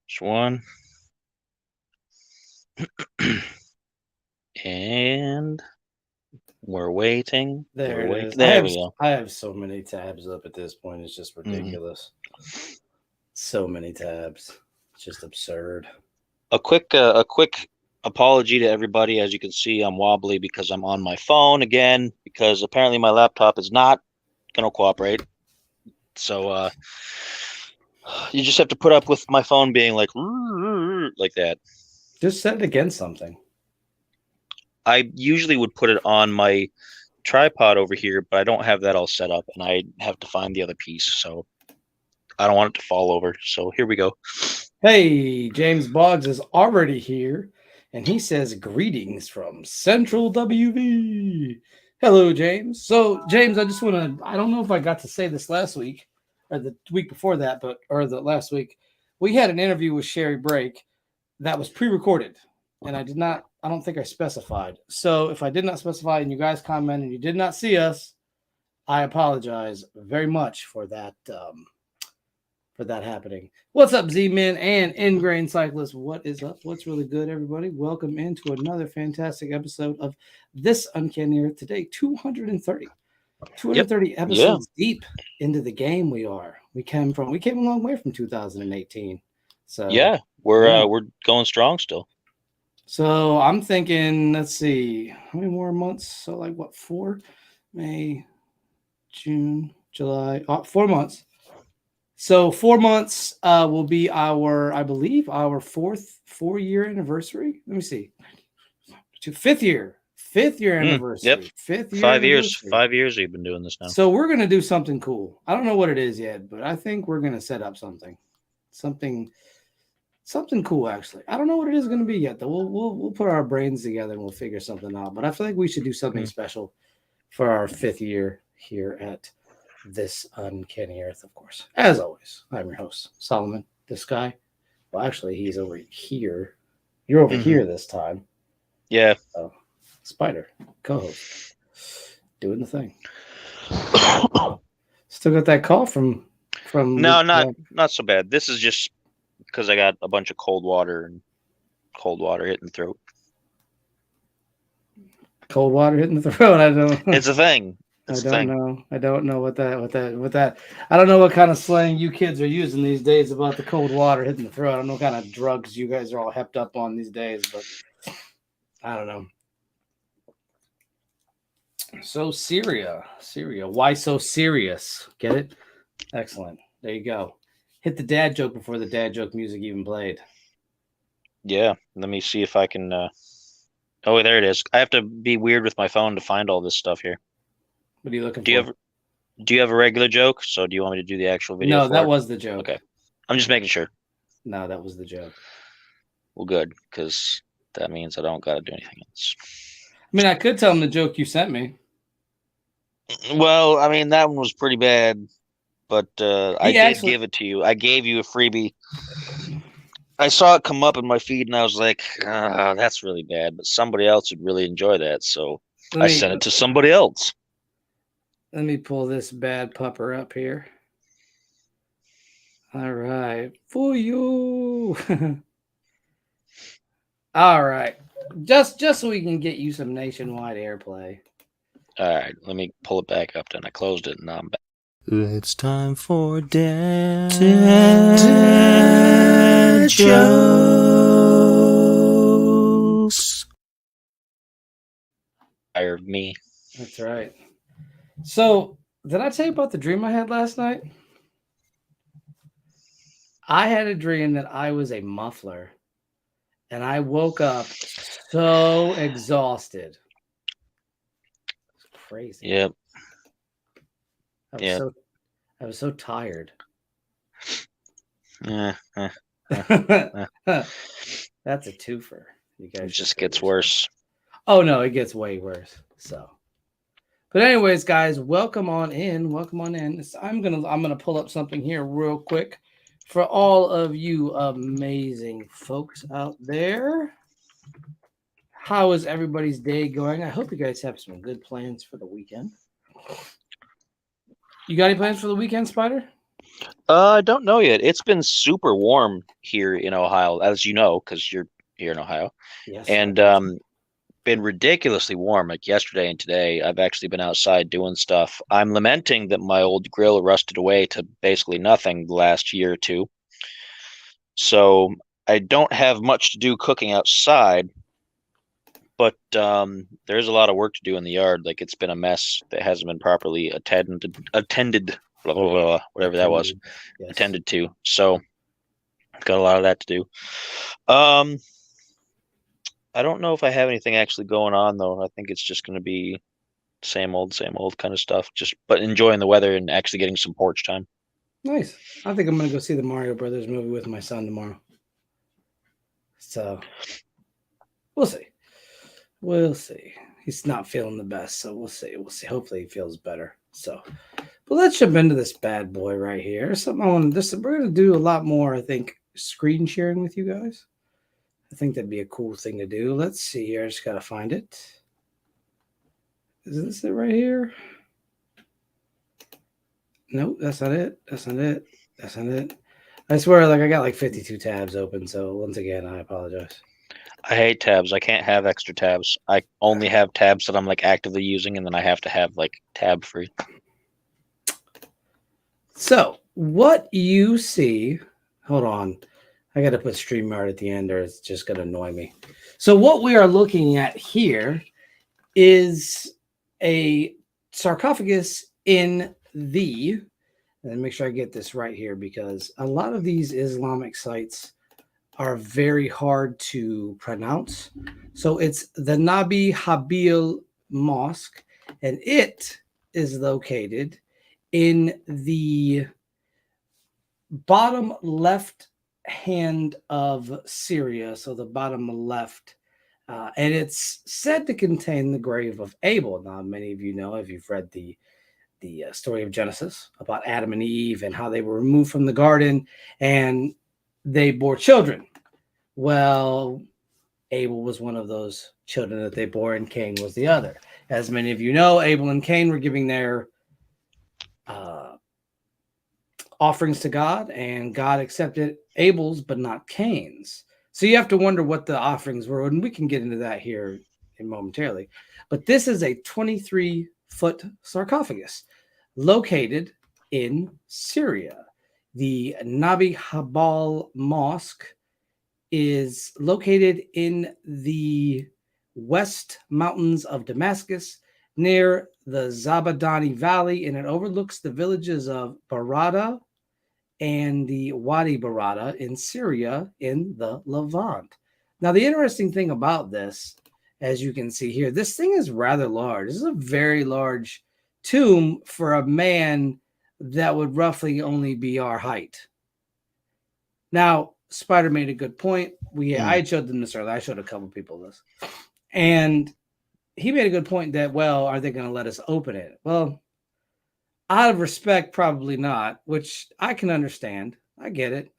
Just one. And we're waiting. There it is. There we go. I have so many tabs up at this point. It's just ridiculous. So many tabs. It's just absurd. A quick apology to everybody. As you can see, I'm wobbly because I'm on my phone again, because apparently my laptop is not going to cooperate. So you just have to put up with my phone being like that. Just set it against something. I usually would put it on my tripod over here, but I don't have that all set up, and I have to find the other piece, so I don't want it to fall over. So here we go. Hey, James Boggs is already here, and he says greetings from Central WV. Hello, James. So, James, I just want to, I don't know if I got to say this last week or the week before that, or the last week. We had an interview with Sherry Brake that was pre-recorded, and I don't think I specified. So if I did not specify and you guys comment and you did not see us, I apologize very much for that happening. What's up, Z-Men and Ingrain Cyclist? What is up? What's really good, everybody? Welcome into another fantastic episode of this Uncanny Earth today. 230 episodes deep into the game. We came a long way from 2018. So yeah, we're going strong still. So I'm thinking, let's see, how many more months? So like what, 4? May, June, July, 4 months. So 4 months will be I believe, our 4-year anniversary. Let me see. 5th year anniversary. Yep. 5th year 5 years. anniversary. 5 years we've been doing this now. So we're going to do something cool. I don't know what it is yet, but I think we're going to set up something cool, actually. I don't know what it is going to be yet, though. We'll put our brains together and we'll figure something out. But I feel like we should do something special for our 5th year here at this Uncanny Earth, of course. As always, I'm your host, Solomon, this guy. Well, actually, he's over here. You're over here this time. Yeah. So, Spider, co-host, doing the thing. Still got that call from. No, not so bad. This is just because I got a bunch of cold water hitting the throat. Cold water hitting the throat. I don't. It's a thing. I don't know what that. I don't know what kind of slang you kids are using these days about the cold water hitting the throat. I don't know what kind of drugs you guys are all hepped up on these days, but I don't know. So Syria. Why so serious? Get it? Excellent. There you go. Hit the dad joke before the dad joke music even played. Yeah. Let me see if I can. Oh, there it is. I have to be weird with my phone to find all this stuff here. What are you looking for? Do you have a regular joke? So do you want me to do the actual video? No, that was the joke. Okay. I'm just making sure. No, that was the joke. Well, good, because that means I don't got to do anything else. I mean, I could tell him the joke you sent me. Well, I mean, that one was pretty bad, but I did give it to you. I gave you a freebie. I saw it come up in my feed, and I was like, that's really bad, but somebody else would really enjoy that, so I sent it to somebody else. Let me pull this bad pupper up here. All right. For you. All right. Just so we can get you some nationwide airplay. All right. Let me pull it back up then. I closed it and now I'm back. It's time for dad jokes. Tired me. That's right. So, did I tell you about the dream I had last night? I had a dream that I was a muffler, and I woke up so exhausted. It's crazy. Yep. I was so tired. That's a twofer. You guys it just gets worse. Oh no, it gets way worse. So, but anyways, guys, welcome on in. I'm gonna pull up something here real quick for all of you amazing folks out there. How is everybody's day going? I hope you guys have some good plans for the weekend. You got any plans for the weekend, Spider? I don't know yet. It's been super warm here in Ohio, as you know, because you're here in Ohio, Yes, I and got you. been ridiculously warm. Like yesterday and today, I've actually been outside doing stuff. I'm lamenting that my old grill rusted away to basically nothing the last year or two. So I don't have much to do cooking outside, but there's a lot of work to do in the yard. Like it's been a mess that hasn't been properly attended, blah, blah, blah, blah, whatever that was, Attended. Yes. attended to. So got a lot of that to do. I don't know if I have anything actually going on though. I think it's just going to be same old kind of stuff. Just but enjoying the weather and actually getting some porch time. Nice. I think I'm gonna go see the Mario Brothers movie with my son tomorrow. So we'll see. We'll see. He's not feeling the best, so we'll see. We'll see. Hopefully he feels better. So, but let's jump into this bad boy right here. Something I want to. This we're gonna do a lot more. I think screen sharing with you guys. I think that'd be a cool thing to do. Let's see here. I just gotta find it. Is this it right here? Nope, that's not it. That's not it. That's not it. I swear, like I got like 52 tabs open. So once again, I apologize. I hate tabs. I can't have extra tabs. I only have tabs that I'm like actively using, and then I have to have like tab free. So what you see, hold on. I got to put StreamYard at the end or it's just going to annoy me. So what we are looking at here is a sarcophagus in the, and make sure I get this right here because a lot of these Islamic sites are very hard to pronounce. So it's the Nabi Habil Mosque, and it is located in the bottom left hand of Syria, so the bottom left, and it's said to contain the grave of Abel. Now, many of you know if you've read the story of Genesis about Adam and Eve and how they were removed from the garden and they bore children. Well, Abel was one of those children that they bore, and Cain was the other. As many of you know, Abel and Cain were giving their offerings to God, and God accepted Abel's, but not Cain's. So you have to wonder what the offerings were, and we can get into that here in momentarily. But this is a 23-foot sarcophagus located in Syria. The Nabi Habal Mosque is located in the west mountains of Damascus near the Zabadani Valley, and it overlooks the villages of Barada and the Wadi Barada in Syria in the Levant. Now, the interesting thing about this, as you can see here, this thing is rather large. This is a very large tomb for a man that would roughly only be our height. Now, Spider made a good point. I showed them this earlier. I showed a couple people this. And he made a good point that, well, are they going to let us open it? Well, out of respect, probably not, which I can understand. I get it.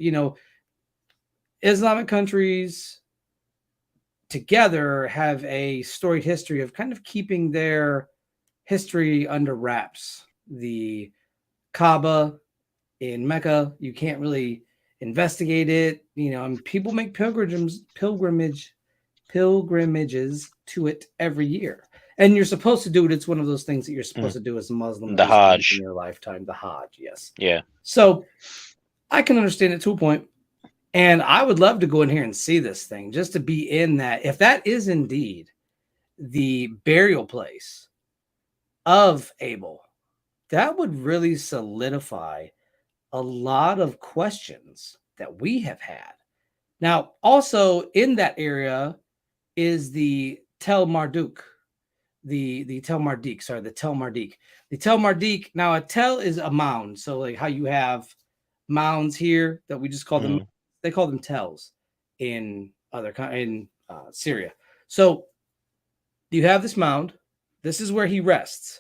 You know, Islamic countries together have a storied history of kind of keeping their history under wraps. The Kaaba in Mecca, you can't really investigate it. You know, and people make pilgrimages to it every year. And you're supposed to do it. It's one of those things that you're supposed to do as a Muslim The Hajj in your lifetime. The Hajj, yes. Yeah. So I can understand it to a point. And I would love to go in here and see this thing, just to be in that. If that is indeed the burial place of Abel, that would really solidify a lot of questions that we have had. Now, also in that area is the Tel Marduk. The Tel Mardik, sorry, the Tel Mardik. The Tel Mardik, now a tel is a mound. So like how you have mounds here that we just call them, they call them tels in Syria. So you have this mound. This is where he rests.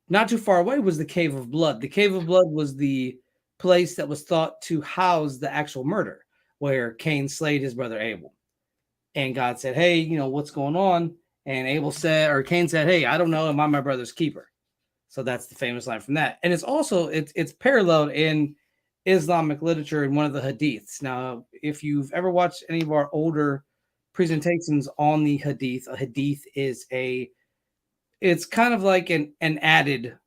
Not too far away was the Cave of Blood. The Cave of Blood was the place that was thought to house the actual murder, where Cain slayed his brother Abel. And God said, hey, you know, what's going on? And Cain said, hey, I don't know. Am I my brother's keeper? So that's the famous line from that. And it's also, it's paralleled in Islamic literature in one of the hadiths. Now, if you've ever watched any of our older presentations on the hadith, a hadith is it's kind of like an added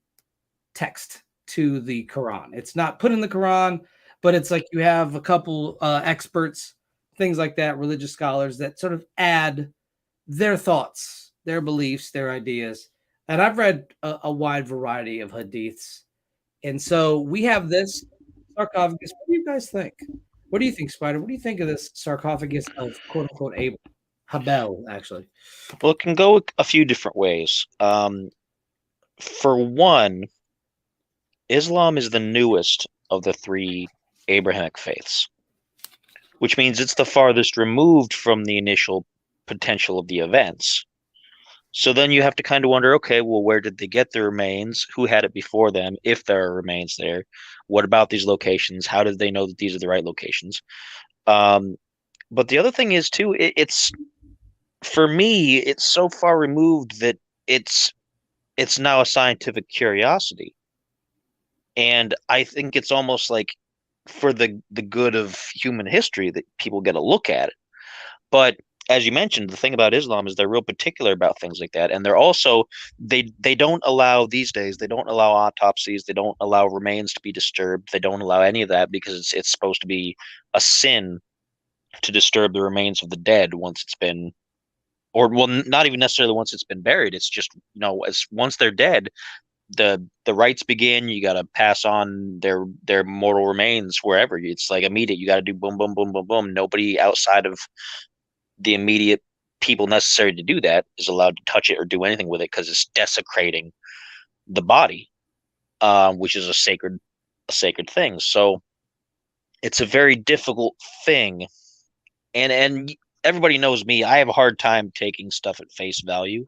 text to the Quran. It's not put in the Quran, but it's like you have a couple experts, things like that, religious scholars that sort of add their thoughts, their beliefs, their ideas. And I've read a wide variety of hadiths. And so we have this sarcophagus. What do you guys think? What do you think, Spider? What do you think of this sarcophagus of quote unquote Abel? Habel, actually. Well, it can go a few different ways. For one, Islam is the newest of the three Abrahamic faiths, which means it's the farthest removed from the initial potential of the events. So then you have to kind of wonder, okay, well, where did they get the remains? Who had it before them? If there are remains there, what about these locations? How did they know that these are the right locations? But the other thing is too, it's for me, it's so far removed that it's now a scientific curiosity, and I think it's almost like for the good of human history that people get a look at it. But as you mentioned, the thing about Islam is they're real particular about things like that, and they're also they don't allow these days. They don't allow autopsies. They don't allow remains to be disturbed. They don't allow any of that because it's supposed to be a sin to disturb the remains of the dead once it's been, or well, not even necessarily once it's been buried. It's just as once they're dead, the rites begin. You got to pass on their mortal remains wherever. It's like immediate. You got to do boom, boom, boom, boom, boom. Nobody outside of the immediate people necessary to do that is allowed to touch it or do anything with it because it's desecrating the body, which is a sacred thing. So it's a very difficult thing, and everybody knows me. I have a hard time taking stuff at face value.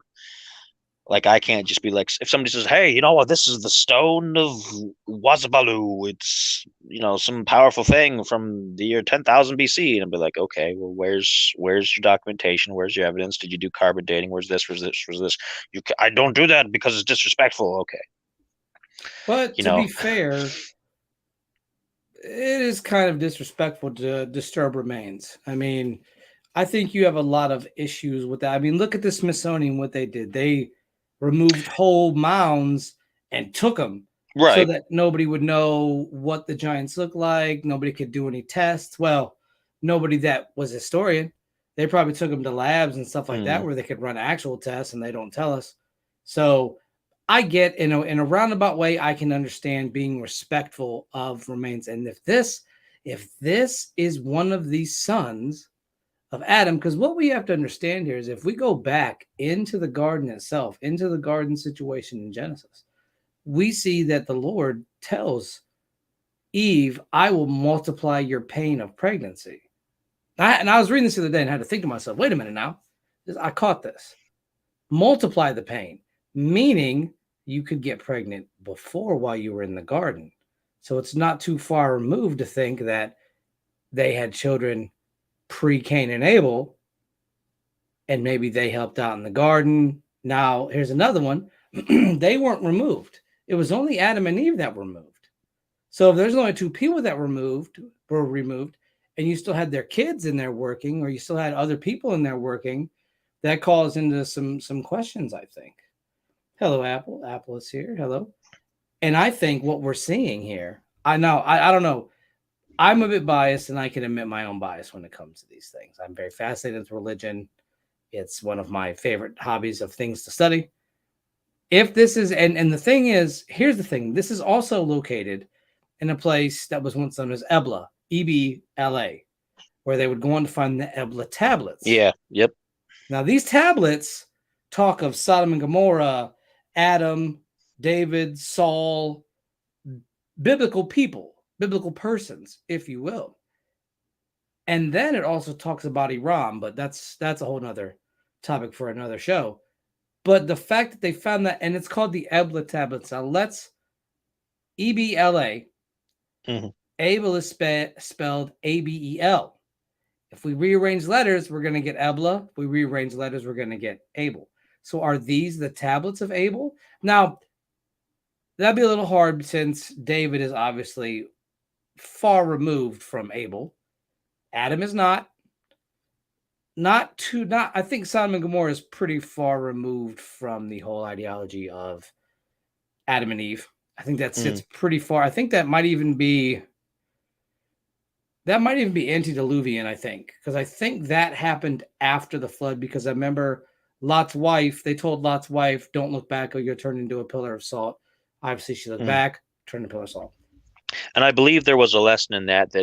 Like I can't just be like, if somebody says, "Hey, you know what? This is the stone of Wazabalu. It's some powerful thing from the year 10,000 BC," and I'll be like, "Okay, well, where's your documentation? Where's your evidence? Did you do carbon dating? Where's this? Where's this? Where's this? I don't do that because it's disrespectful." Okay, But to be fair, it is kind of disrespectful to disturb remains. I mean, I think you have a lot of issues with that. I mean, look at the Smithsonian, what they did. They removed whole mounds and took them so right? that nobody would know what the giants look like. Nobody could do any tests. Well, nobody that was a historian. They probably took them to labs and stuff like that where they could run actual tests, and they don't tell us. So I get in a roundabout way, I can understand being respectful of remains. And if this is one of these sons of Adam, because what we have to understand here is if we go back into the garden itself, into the garden situation in Genesis, we see that the Lord tells Eve, "I will multiply your pain of pregnancy." And I was reading this the other day and had to think to myself, wait a minute now, I caught this. Multiply the pain, meaning you could get pregnant before while you were in the garden. So it's not too far removed to think that they had children pre-Cain and Abel, and maybe they helped out in the garden. Now, here's another one. They weren't removed. It was only Adam and Eve that were removed. So if there's only two people that were removed, and you still had their kids in there working, or you still had other people in there working, that calls into some questions, I think. Hello, Apple. Apple is here. Hello. And I think what we're seeing here, I don't know. I'm a bit biased, and I can admit my own bias when it comes to these things. I'm very fascinated with religion. It's one of my favorite hobbies of things to study. If this is, and the thing is, here's the thing. This is also located in a place that was once known as Ebla, E-B-L-A, where they would go on to find the Ebla tablets. Yeah. Yep. Now, these tablets talk of Sodom and Gomorrah, Adam, David, Saul, biblical people, biblical persons, if you will. And then it also talks about Iran, but that's a whole nother topic for another show. But the fact that they found that, and it's called the Ebla tablets. Now let's E-B-L-A. Abel is spelled A-B-E-L. If we rearrange letters, we're going to get Ebla. If we rearrange letters, we're going to get Abel. So are these the tablets of Abel? Now, that'd be a little hard since David is obviously far removed from Abel. Adam is not. I think Sodom and Gomorrah is pretty far removed from the whole ideology of Adam and Eve. I think that sits pretty far. I think that might even be antediluvian, I think, because I think that happened after the flood, because I remember they told Lot's wife, don't look back or you'll turn into a pillar of salt. Obviously, she looked back, turned into a pillar of salt. And I believe there was a lesson in that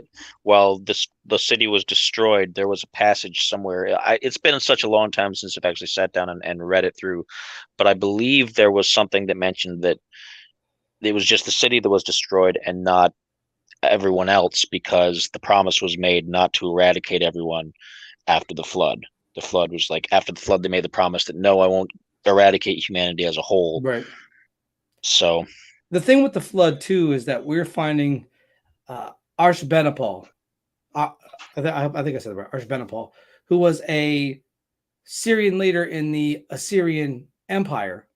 while the city was destroyed, there was a passage somewhere. It's been such a long time since I've actually sat down and read it through, but I believe there was something that mentioned that it was just the city that was destroyed and not everyone else, because the promise was made not to eradicate everyone after the flood. The flood was like, after the flood, they made the promise that no, I won't eradicate humanity as a whole. Right. So the thing with the flood too is that we're finding Ashurbanipal. I think I said it right. Ashurbanipal, who was a Syrian leader in the Assyrian Empire.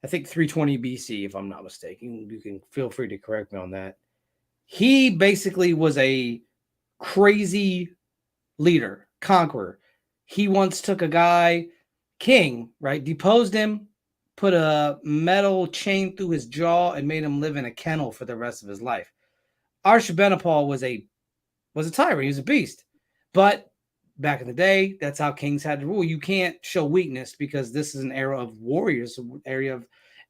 I think 320 BC, if I'm not mistaken. You can feel free to correct me on that. He basically was a crazy leader, conqueror. He once took a guy, king, right? Deposed him, put a metal chain through his jaw, and made him live in a kennel for the rest of his life. Ashurbanipal was a tyrant. He was a beast. But back in the day, that's how kings had to rule. You can't show weakness, because this is an era of warriors, an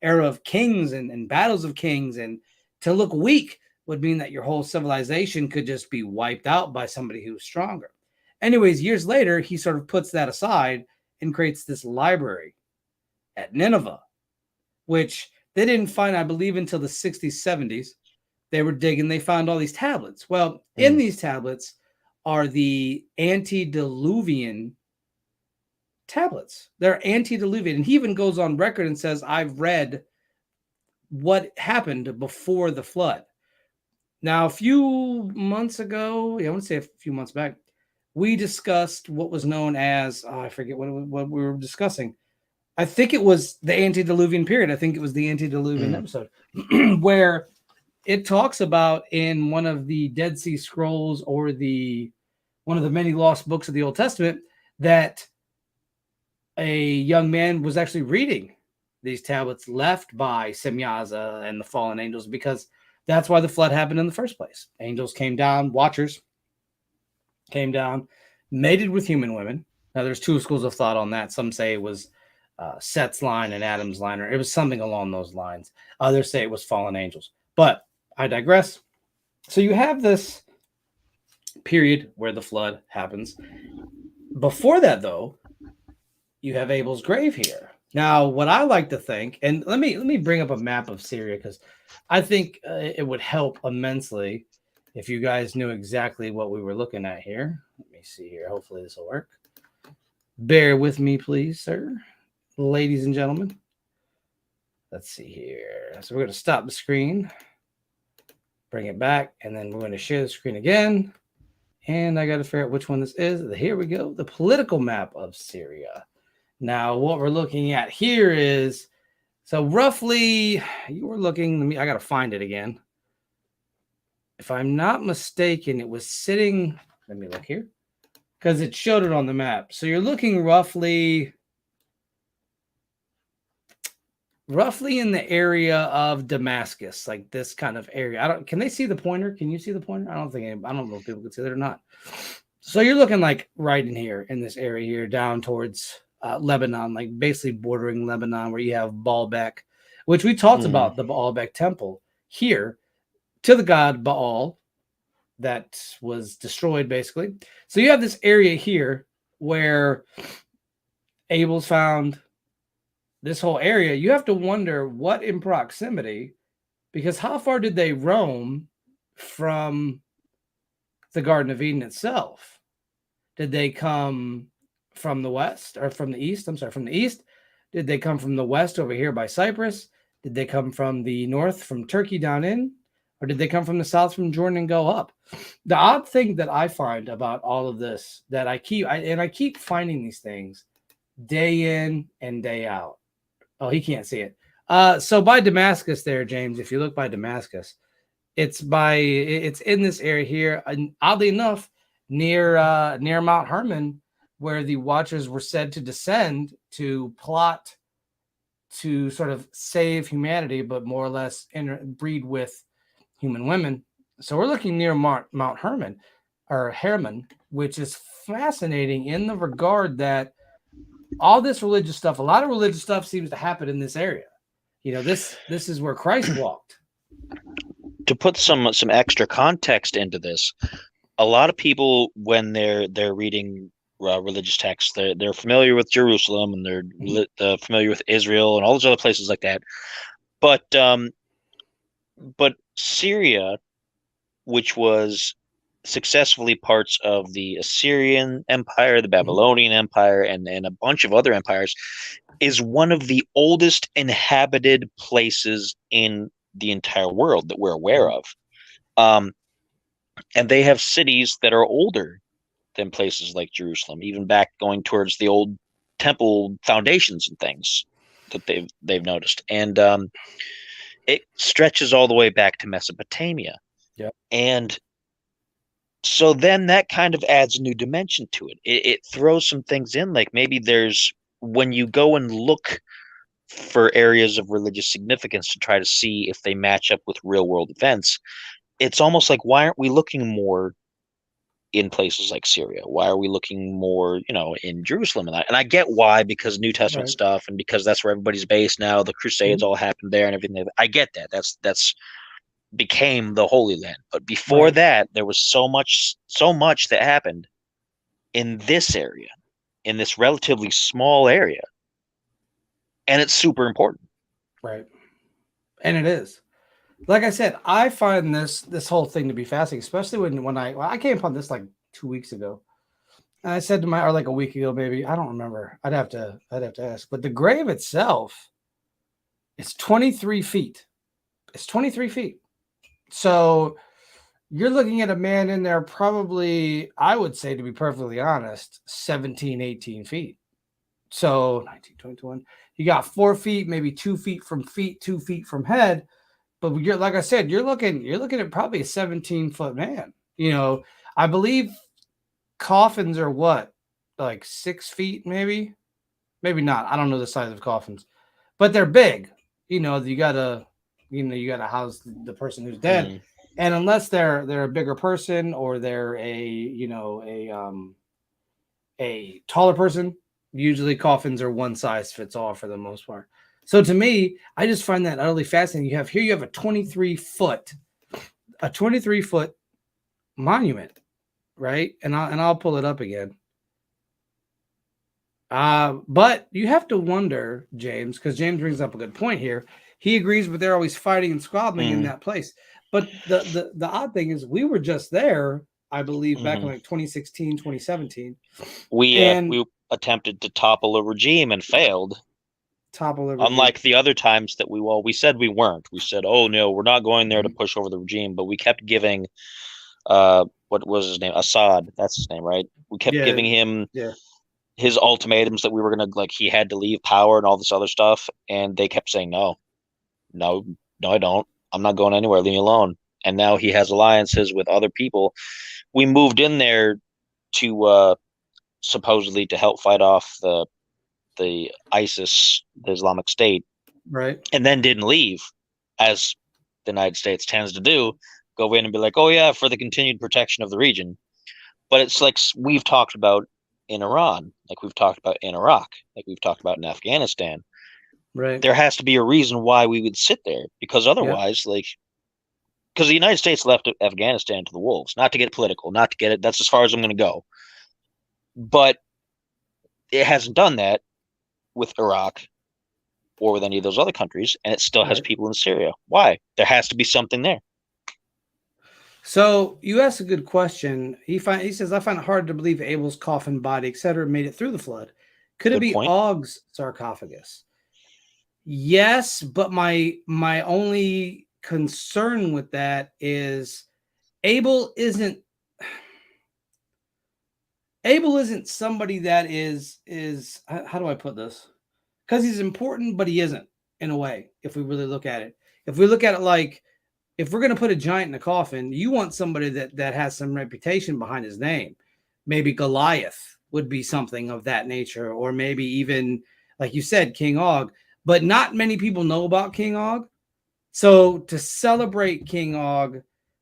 era of kings and battles of kings. And to look weak would mean that your whole civilization could just be wiped out by somebody who's stronger. Anyways, years later, he sort of puts that aside and creates this library at Nineveh, which they didn't find, I believe, until the 60s, 70s. They were digging, they found all these tablets. Well, in these tablets are the antediluvian tablets. They're antediluvian. And he even goes on record and says, I've read what happened before the flood. Now, a few months ago, I want to say a few months back, we discussed what was known as, I forget what we were discussing. I think it was the antediluvian period. I think it was the antediluvian episode where it talks about in one of the Dead Sea Scrolls, or one of the many lost books of the Old Testament, that a young man was actually reading these tablets left by Semyaza and the fallen angels, because that's why the flood happened in the first place. Angels came down, watchers came down, mated with human women. Now, there's two schools of thought on that. Some say it was Seth's line and Adam's line, or it was something along those lines. Others say it was fallen angels. But I digress. So you have this period where the flood happens. Before that, though, you have Abel's grave here. Now, what I like to think, and let me bring up a map of Syria, because I think it would help immensely if you guys knew exactly what we were looking at here. Let me see here. Hopefully this will work. Bear with me, please, sir. Ladies and gentlemen. Let's see here. So we're going to stop the screen, bring it back, and then we're going to share the screen again. And I got to figure out which one this is. Here we go. The political map of Syria. Now, what we're looking at here is, so roughly, you were looking, I got to find it again. If I'm not mistaken, it was sitting, let me look here, because it showed it on the map. So you're looking roughly in the area of Damascus, like this kind of area. Can they see the pointer? Can you see the pointer? I don't know if people can see that or not. So you're looking like right in here, in this area here, down towards Lebanon, like basically bordering Lebanon, where you have Baalbek, which we talked about the Baalbek temple here to the god Baal that was destroyed, basically. So you have this area here where Abel's found. This whole area, you have to wonder what in proximity, because how far did they roam from the Garden of Eden itself? Did they come from the west or from the east? I'm sorry, from the east. Did they come from the west over here by Cyprus? Did they come from the north from Turkey down in? Or did they come from the south from Jordan and go up? The odd thing that I find about all of this, that I keep finding these things day in and day out. Oh, he can't see it. So by Damascus there, James, if you look by Damascus, It's in this area here, and oddly enough, near Mount Hermon, where the Watchers were said to descend to plot to sort of save humanity, but more or less breed with human women. So we're looking near Mount Hermon or Hermon, which is fascinating in the regard that all this religious stuff, a lot of religious stuff seems to happen in this area. This is where Christ walked. To put some extra context into this, a lot of people when they're reading religious texts, they're familiar with Jerusalem and they're familiar with Israel and all those other places like that. But Syria, which was successfully parts of the Assyrian Empire, the Babylonian Empire, and a bunch of other empires, is one of the oldest inhabited places in the entire world that we're aware of. And they have cities that are older than places like Jerusalem, even back going towards the old temple foundations and things that they've noticed. And it stretches all the way back to Mesopotamia. Yep. And so then that kind of adds a new dimension to it. It throws some things in, like maybe when you go and look for areas of religious significance to try to see if they match up with real world events, it's almost like, why aren't we looking more in places like Syria? Why are we looking more, in Jerusalem? And I get why, because New Testament stuff, and because that's where everybo's based now. The Crusades all happened there and everything. I get that. That's became the Holy Land. But before that, there was so much that happened in this area, in this relatively small area, and it's super important. Right. And it is. Like I said, I find this whole thing to be fascinating, especially when I came upon this like 2 weeks ago. And I said or like a week ago, maybe, I don't remember. I'd have to ask. But the grave itself is 23 feet. It's 23 feet. So you're looking at a man in there probably, I would say, to be perfectly honest, 17, 18 feet. So 19, 21. You got 4 feet, maybe 2 feet from feet, 2 feet from head. But like I said, you're looking at probably a 17-foot man. I believe coffins are what, like 6 feet, maybe not. I don't know the size of coffins, but they're big. You gotta house the person who's dead, and unless they're a bigger person or they're a taller person, usually coffins are one size fits all for the most part. So to me, I just find that utterly fascinating. You have a 23-foot monument, right? And I'll pull it up again. But you have to wonder, James, because James brings up a good point here. He agrees, but they're always fighting and squabbling in that place. But the odd thing is, we were just there, I believe, back in like 2016, 2017. We attempted to topple a regime and failed. Unlike the other times that we said we weren't. We said, oh no, we're not going there to push over the regime, but we kept giving what was his name? Assad, that's his name, right? We kept giving him his ultimatums that we were gonna, like, he had to leave power and all this other stuff, and they kept saying no, I don't. I'm not going anywhere, leave me alone. And now he has alliances with other people. We moved in there to supposedly to help fight off the ISIS, the Islamic State, right? And then didn't leave, as the United States tends to do, go in and be like, oh yeah, for the continued protection of the region. But it's like we've talked about in Iran, like we've talked about in Iraq, like we've talked about in Afghanistan. Right. There has to be a reason why we would sit there, because otherwise, because the United States left Afghanistan to the wolves, not to get political, not to get it. That's as far as I'm going to go. But it hasn't done that with Iraq or with any of those other countries, and it still has people in Syria. Why? There has to be something there. So you asked a good question. He says, I find it hard to believe Abel's coffin, body, etc., made it through the flood. Could it be Og's sarcophagus? Yes, but my only concern with that is Abel isn't somebody that is how do I put this? Because he's important, but he isn't, in a way, if we really look at it. If we look at it like if we're going to put a giant in a coffin, you want somebody that has some reputation behind his name. Maybe Goliath would be something of that nature, or maybe even, like you said, King Og. But not many people know about King Og. So to celebrate King Og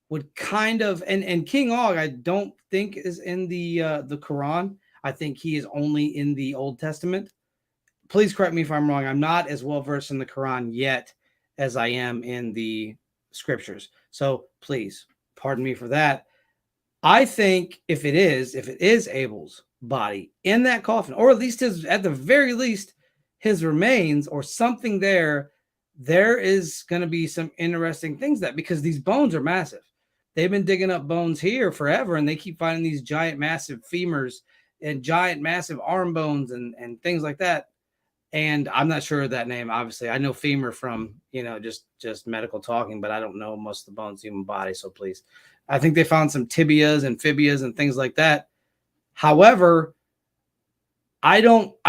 would kind of, and King Og, I don't think is in the Quran. I think he is only in the Old Testament. Please correct me if I'm wrong. I'm not as well versed in the Quran yet as I am in the scriptures. So please pardon me for that. I think if it is Abel's body in that coffin, or at least at the very least, his remains or something there is going to be some interesting things because these bones are massive. They've been digging up bones here forever, and they keep finding these giant, massive femurs and giant, massive arm bones and things like that. And I'm not sure of that name. Obviously, I know femur from, just medical talking, but I don't know most of the bones of the human body. So please, I think they found some tibias and fibias and things like that. However, I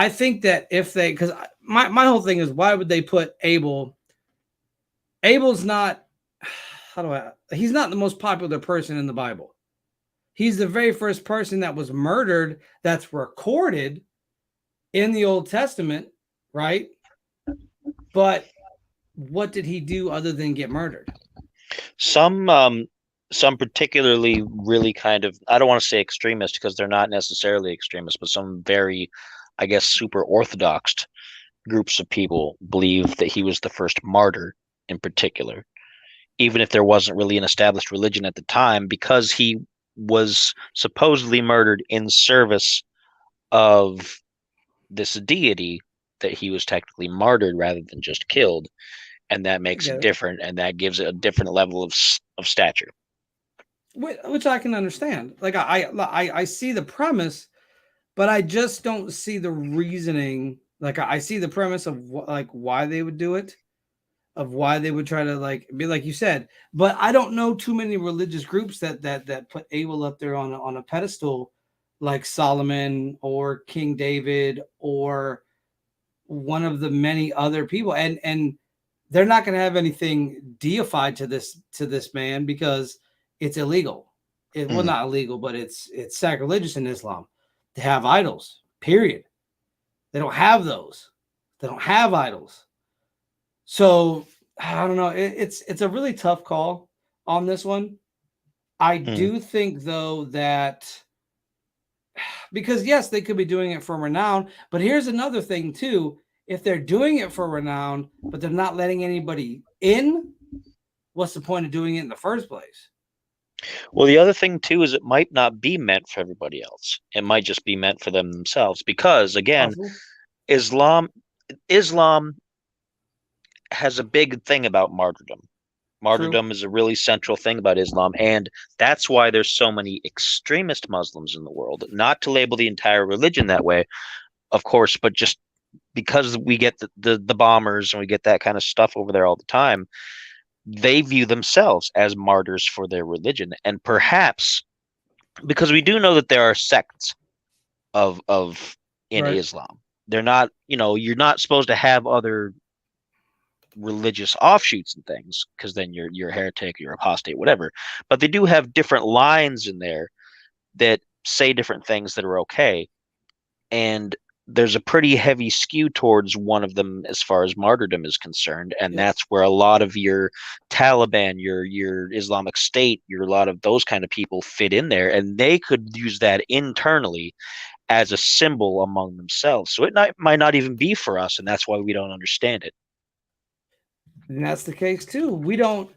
think that because my whole thing is, why would they put Abel? Abel's not, he's not the most popular person in the Bible. He's the very first person that was murdered that's recorded in the Old Testament, right? But what did he do other than get murdered? Some particularly really kind of, I don't want to say extremist because they're not necessarily extremists, but some very, I guess, super orthodox groups of people believe that he was the first martyr in particular, even if there wasn't really an established religion at the time, because he was supposedly murdered in service of this deity, that he was technically martyred rather than just killed. And that makes it different, and that gives it a different level of stature. Which I can understand. Like I see the premise, but I just don't see the reasoning. Like I see the premise of why they would do it, of why they would try to be like you said. But I don't know too many religious groups that put Abel up there on a pedestal, like Solomon or King David or one of the many other people, and they're not going to have anything deified to this man because it's illegal. Well, not illegal, but it's sacrilegious in Islam to have idols, period. They don't have those. They don't have idols. So I don't know. It's a really tough call on this one. I do think, though, that because, yes, they could be doing it for renown, but here's another thing, too. If they're doing it for renown, but they're not letting anybody in, what's the point of doing it in the first place? Well, the other thing, too, is it might not be meant for everybody else. It might just be meant for them themselves because, again, Islam has a big thing about martyrdom. Martyrdom is a really central thing about Islam, and that's why there's so many extremist Muslims in the world. Not to label the entire religion that way, of course, but just because we get the bombers and we get that kind of stuff over there all the time, they view themselves as martyrs for their religion. And perhaps because we do know that there are sects of in Islam. They're not, you're not supposed to have other religious offshoots and things because then you're a heretic, you're apostate, whatever. But they do have different lines in there that say different things that are okay. And there's a pretty heavy skew towards one of them as far as martyrdom is concerned, and that's where a lot of your Taliban, your Islamic State, a lot of those kind of people fit in there, and they could use that internally as a symbol among themselves. So it might not even be for us, and that's why we don't understand it. And that's the case too. We don't,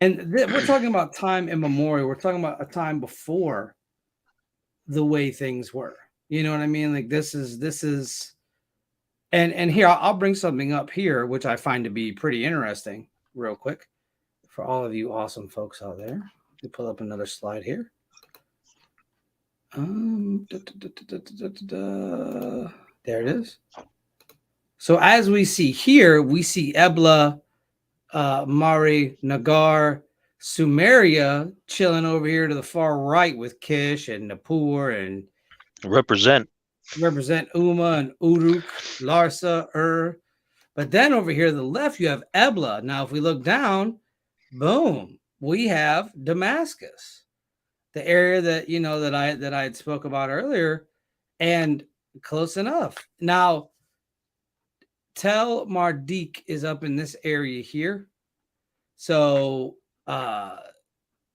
and we're talking about time immemorial. We're talking about a time before the way things were. You know what I mean? Like this is, and here I'll bring something up here, which I find to be pretty interesting real quick for all of you awesome folks out there. Let me pull up another slide here. There it is. So as we see here, we see Ebla, Mari, Nagar, Sumeria chilling over here to the far right with Kish and Napur and represent Uma and Uruk, Larsa, But then over here to the left, you have Ebla. Now, if we look down, boom, we have Damascus, the area that that I had spoke about earlier, and close enough. Now, Tel Mardik is up in this area here. So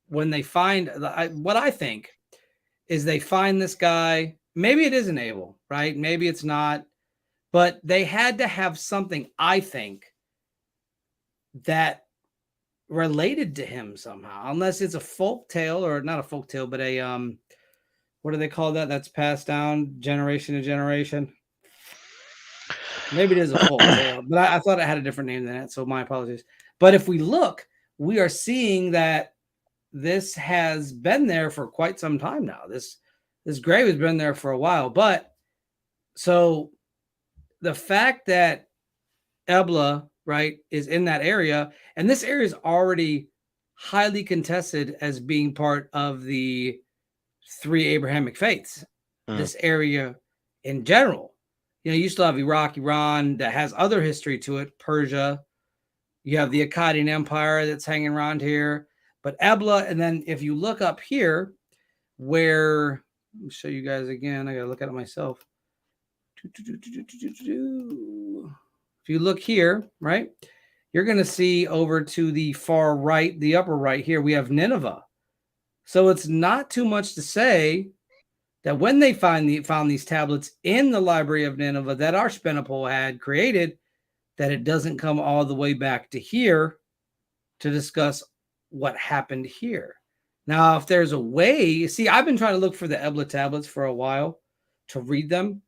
when they find what I think is they find this guy, maybe it isn't Abel, right? Maybe it's not, but they had to have something, I think, that related to him somehow, unless it's a folk tale, or not a folk tale, but a what do they call that? That's passed down generation to generation. Maybe it is a folk tale, but I thought it had a different name than that, so my apologies. But if we look, we are seeing that this has been there for quite some time now. This grave has been there for a while, but so the fact that Ebla, right, is in that area, and this area is already highly contested as being part of the three Abrahamic faiths. This area in general, you still have Iraq, Iran, that has other history to it, Persia. You have the Akkadian Empire that's hanging around here, but Ebla, and then if you look up here, where, let me show you guys again. I got to look at it myself. If you look here, right, you're going to see over to the far right, the upper right here, we have Nineveh. So it's not too much to say that when they found these tablets in the library of Nineveh that Ashurbanipal had created, that it doesn't come all the way back to here to discuss what happened here. Now, if there's a way, see, I've been trying to look for the Ebla tablets for a while to read them.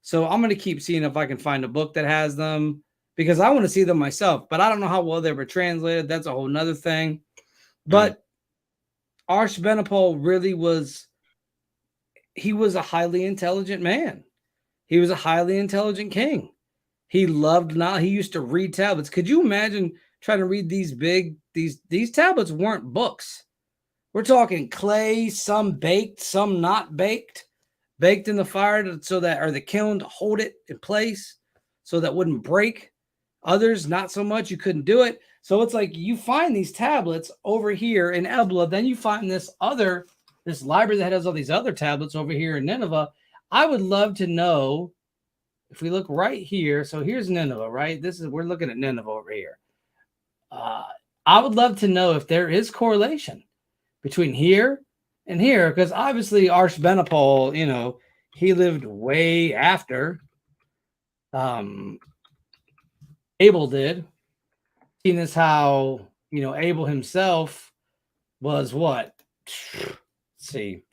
So I'm going to keep seeing if I can find a book that has them, because I want to see them myself, but I don't know how well they were translated. That's a whole nother thing. But Ashurbanipal really was a highly intelligent man. He was a highly intelligent king. He loved knowledge. He used to read tablets. Could you imagine trying to read these tablets weren't books. We're talking clay, some baked, some not baked in the fire or the kiln to hold it in place so that wouldn't break. Others, not so much. You couldn't do it. So it's like you find these tablets over here in Ebla, then you find this library that has all these other tablets over here in Nineveh. I would love to know if we look right here. So here's Nineveh, right? We're looking at Nineveh over here. I would love to know if there is correlation between here and here, because obviously Ashurbanipal, he lived way after Abel did. Seeing as how, Abel himself was what? Let's see.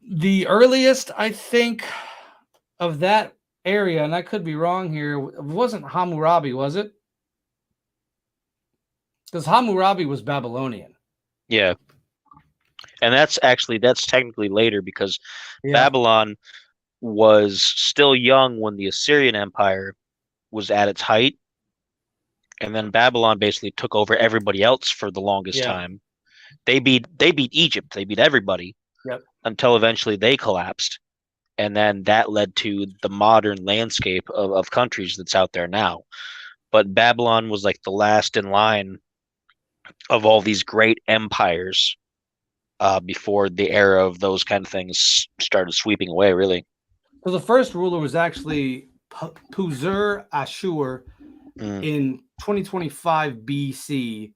The earliest, I think, of that area, and I could be wrong here, it wasn't Hammurabi, was it? Because Hammurabi was Babylonian. Yeah. And that's technically later, because Babylon was still young when the Assyrian Empire was at its height. And then Babylon basically took over everybody else for the longest time. They beat Egypt. They beat everybody until eventually they collapsed. And then that led to the modern landscape of countries that's out there now. But Babylon was like the last in line of all these great empires before the era of those kind of things started sweeping away, really. So the first ruler was actually Puzur Ashur in 2025 BC.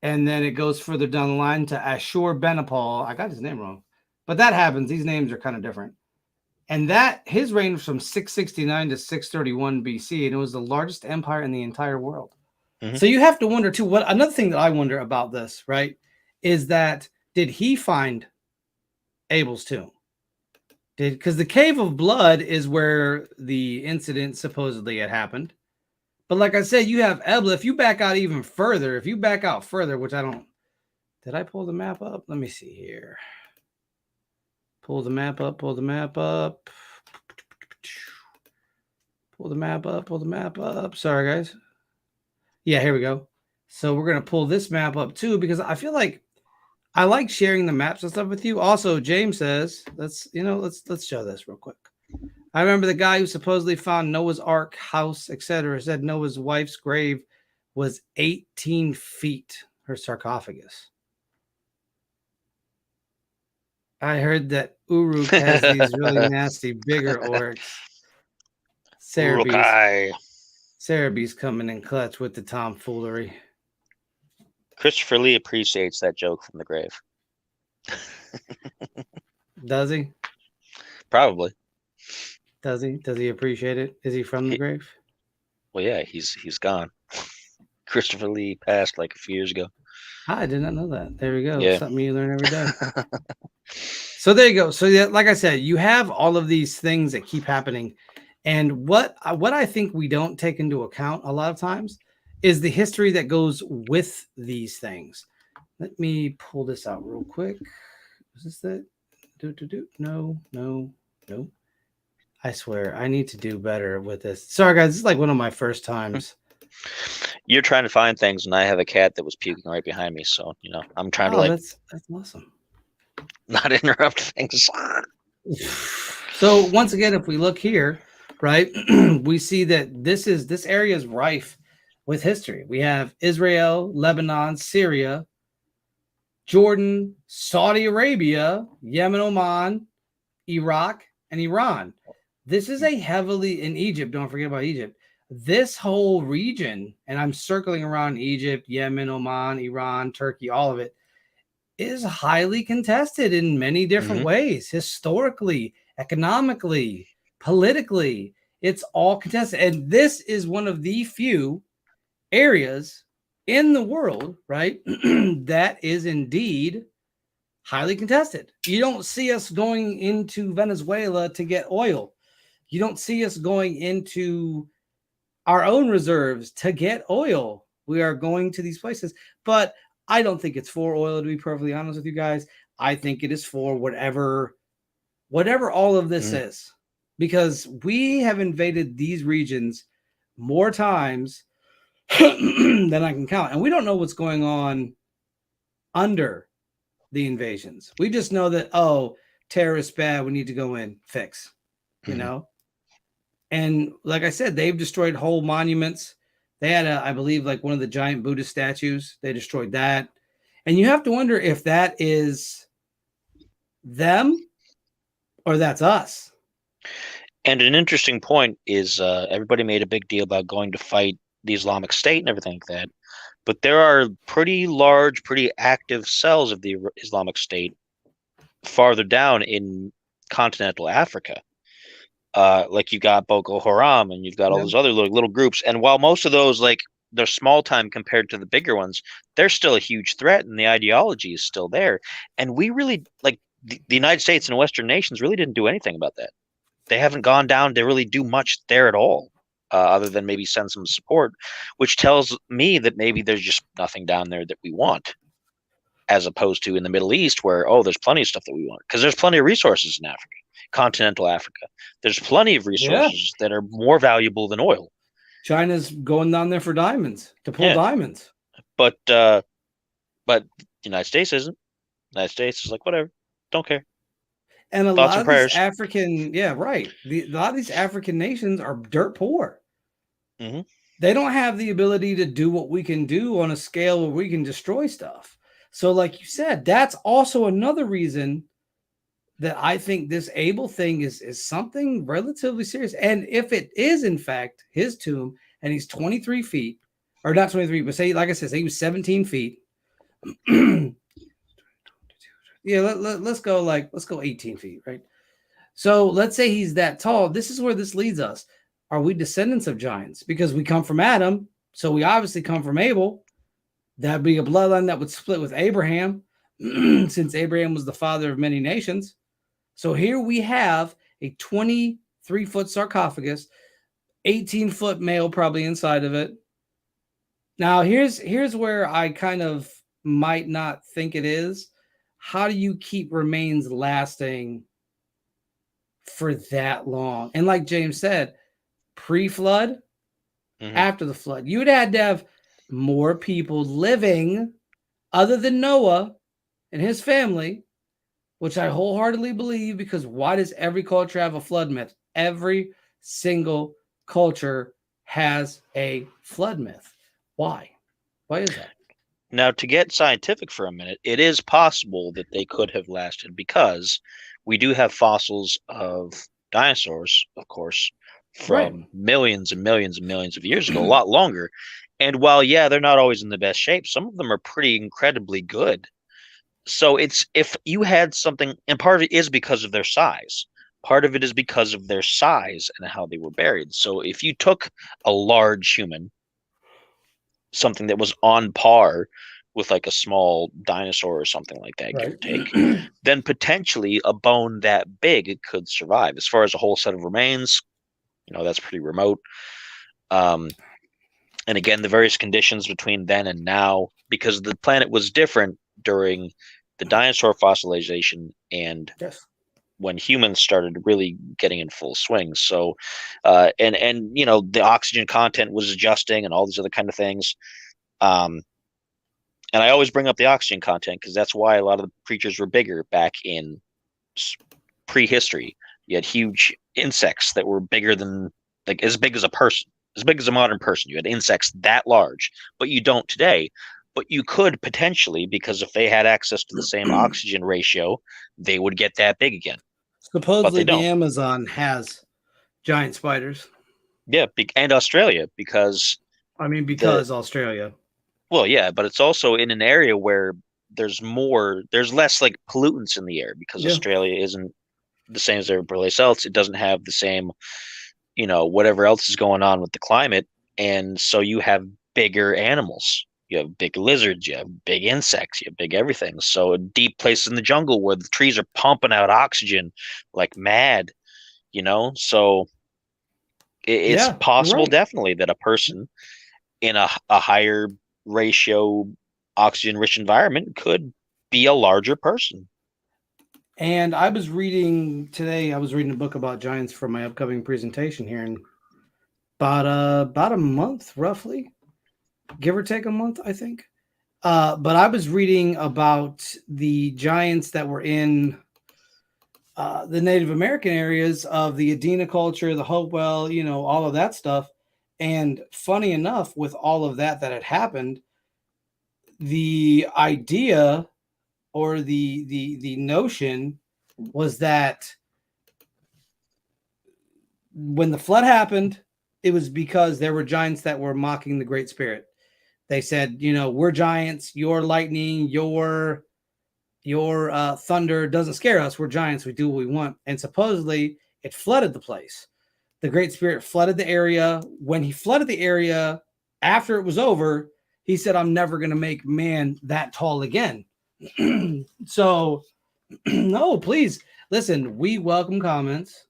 And then it goes further down the line to Ashurbanipal. I got his name wrong, but that happens. These names are kind of different. And his reign was from 669 to 631 BC, and it was the largest empire in the entire world. Mm-hmm. So you have to wonder too, another thing that I wonder about this, right, is that did he find Abel's tomb? Because the Cave of Blood is where the incident supposedly had happened. But like I said, you have Ebla. If you back out even further, which I don't, did I pull the map up? Let me see here. Pull the map up. Pull the map up. Sorry, guys. Yeah, here we go. So we're going to pull this map up too, because I feel like I like sharing the maps and stuff with you. Also, James says, let's show this real quick. I remember the guy who supposedly found Noah's Ark house, etc., said Noah's wife's grave was 18 feet, her sarcophagus. I heard that Uruk has these really nasty, bigger orcs. Urukai. Cerebee's coming in clutch with the tomfoolery. Christopher Lee appreciates that joke from the grave. Does he? Probably. Does he? Does he appreciate it? Is he from the grave? Well, yeah, he's gone. Christopher Lee passed like a few years ago. I did not know that. There we go. Yeah. Something you learn every day. So there you go. So yeah, like I said, you have all of these things that keep happening. And what I think we don't take into account a lot of times is the history that goes with these things. Let me pull this out real quick. Is this that? No. I swear, I need to do better with this. Sorry, guys. This is like one of my first times. You're trying to find things, and I have a cat that was puking right behind me. So, I'm trying to that's awesome. Not interrupt things. So once again, if we look here, right, we see that this area is rife with history. We have Israel, Lebanon, Syria, Jordan, Saudi Arabia, Yemen, Oman, Iraq, and Iran. This is a heavily in Egypt. Don't forget about Egypt. This whole region, and I'm circling around Egypt, Yemen, Oman, Iran, Turkey, all of it, is highly contested in many different ways, historically, economically, politically. It's all contested. And this is one of the few areas in the world, right, that is indeed highly contested. You don't see us going into Venezuela to get oil. You don't see us going into our own reserves to get oil. We are going to these places. But I don't think it's for oil, to be perfectly honest with you guys. I think it is for whatever all of this is, because we have invaded these regions more times than I can count. And we don't know what's going on under the invasions. We just know that, terrorists bad, we need to go in, fix, you know? And like I said, they've destroyed whole monuments. They had, I believe, like one of the giant Buddhist statues. They destroyed that. And you have to wonder if that is them or that's us. And an interesting point is everybody made a big deal about going to fight the Islamic State and everything like that. But there are pretty large, pretty active cells of the Islamic State farther down in continental Africa. Like you got Boko Haram and you've got all those other little groups. And while most of those, like, they're small time compared to the bigger ones, they're still a huge threat, and the ideology is still there. And we really, like, the United States and Western nations really didn't do anything about that. They haven't gone down to really do much there at all, other than maybe send some support, which tells me that maybe there's just nothing down there that we want, as opposed to in the Middle East where, there's plenty of stuff that we want, because there's plenty of resources in Africa, continental Africa. There's plenty of resources that are more valuable than oil. China's going down there for diamonds, to pull diamonds. But the United States isn't. The United States is like, whatever, don't care. And a lot of these African, a lot of these African nations are dirt poor. They don't have the ability to do what we can do on a scale where we can destroy stuff. So like you said, that's also another reason that I think this Abel thing is something relatively serious. And if it is, in fact, his tomb, and he's 23 feet, or not 23, but say, like I said, say he was 17 feet. Let's go 18 feet, right? So let's say he's that tall. This is where this leads us. Are we descendants of giants? Because we come from Adam, so we obviously come from Abel. That'd be a bloodline that would split with Abraham, since Abraham was the father of many nations. So here we have a 23-foot sarcophagus, 18-foot male probably inside of it. Now, here's where I kind of might not think it is. How do you keep remains lasting for that long? And like James said, pre-flood, after the flood, you would have to have more people living other than Noah and his family, which I wholeheartedly believe, because why does every culture have a flood myth? Every single culture has a flood myth. Why? Why is that? Now, to get scientific for a minute, it is possible that they could have lasted because we do have fossils of dinosaurs, of course, Right. from millions and millions and millions of years ago, a lot longer. And while, yeah, they're not always in the best shape, some of them are pretty incredibly good. So it's if you had something, and part of it is because of their size. Part of it is because of their size and how they were buried. So if you took a large human, something that was on par with like a small dinosaur or something like that, give or take, then potentially a bone that big could survive. As far as a whole set of remains, that's pretty remote. And again, the various conditions between then and now, because the planet was different during the dinosaur fossilization and Yes. when humans started really getting in full swing. So, and the oxygen content was adjusting and all these other kind of things. And I always bring up the oxygen content because that's why a lot of the creatures were bigger back in prehistory. You had huge insects that were bigger than, like, as big as a person, as big as a modern person. You had insects that large, but you don't today. But you could potentially, because if they had access to the same oxygen ratio, they would get that big again. Supposedly, But they the don't. Amazon has giant spiders. Yeah, and Australia, because I mean, the because Australia. well, yeah, but it's also in an area where there's less like pollutants in the air because Yeah. Australia isn't the same as every place else. It doesn't have the same, whatever else is going on with the climate. And so you have bigger animals. You have big lizards, you have big insects, you have big everything. So a deep place in the jungle where the trees are pumping out oxygen like mad, so it's Yeah, you're possible right. definitely that a person in a higher ratio oxygen rich environment could be a larger person. And I was reading a book about giants for my upcoming presentation here in about a month, roughly, give or take a month, I think. But I was reading about the giants that were in the Native American areas of the Adena culture, the Hopewell, all of that stuff. And funny enough, with all of that had happened, the idea or the notion was that when the flood happened, it was because there were giants that were mocking the Great Spirit. They said, we're giants, your lightning, your thunder doesn't scare us. We're giants. We do what we want. And supposedly it flooded the place. The Great Spirit flooded the area. When he flooded the area, after it was over, he said, I'm never going to make man that tall again. So, no, please listen. We welcome comments.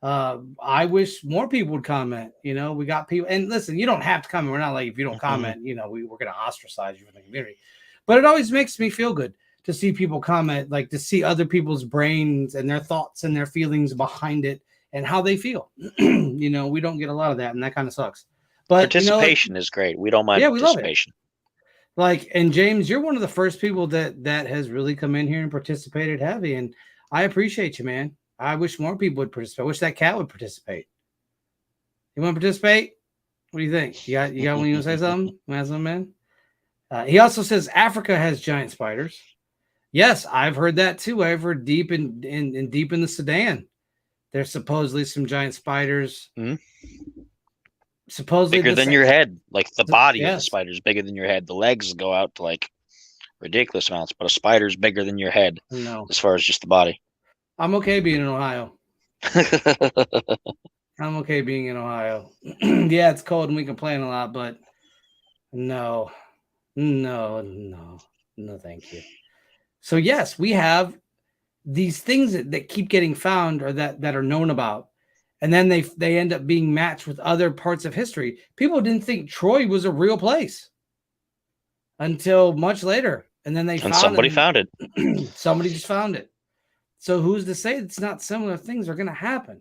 I wish more people would comment. We got people, and listen, you don't have to comment. We're not like, if you don't comment, we're going to ostracize you from the community. But it always makes me feel good to see people comment, like to see other people's brains and their thoughts and their feelings behind it and how they feel. We don't get a lot of that, and that kind of sucks. But Participation is great. We don't mind participation. And James, you're one of the first people that has really come in here and participated heavy, and I appreciate you, man. I wish more people would participate. I wish that cat would participate. You want to participate? What do you think? You got when you want to say something? Man? He also says Africa has giant spiders. Yes, I've heard that too. I've heard deep in the Sudan, there's supposedly some giant spiders. Mm-hmm. Supposedly bigger than your head. Like the body of the spider is bigger than your head. The legs go out to like ridiculous amounts, but a spider's bigger than your head. No, as far as just the body. I'm okay being in Ohio. I'm okay being in Ohio. Yeah, it's cold and we complain a lot, but no, thank you. So yes, we have these things that keep getting found or that are known about. And then they end up being matched with other parts of history. People didn't think Troy was a real place until much later. And then somebody found it. Somebody just found it. So who's to say it's not similar things are going to happen?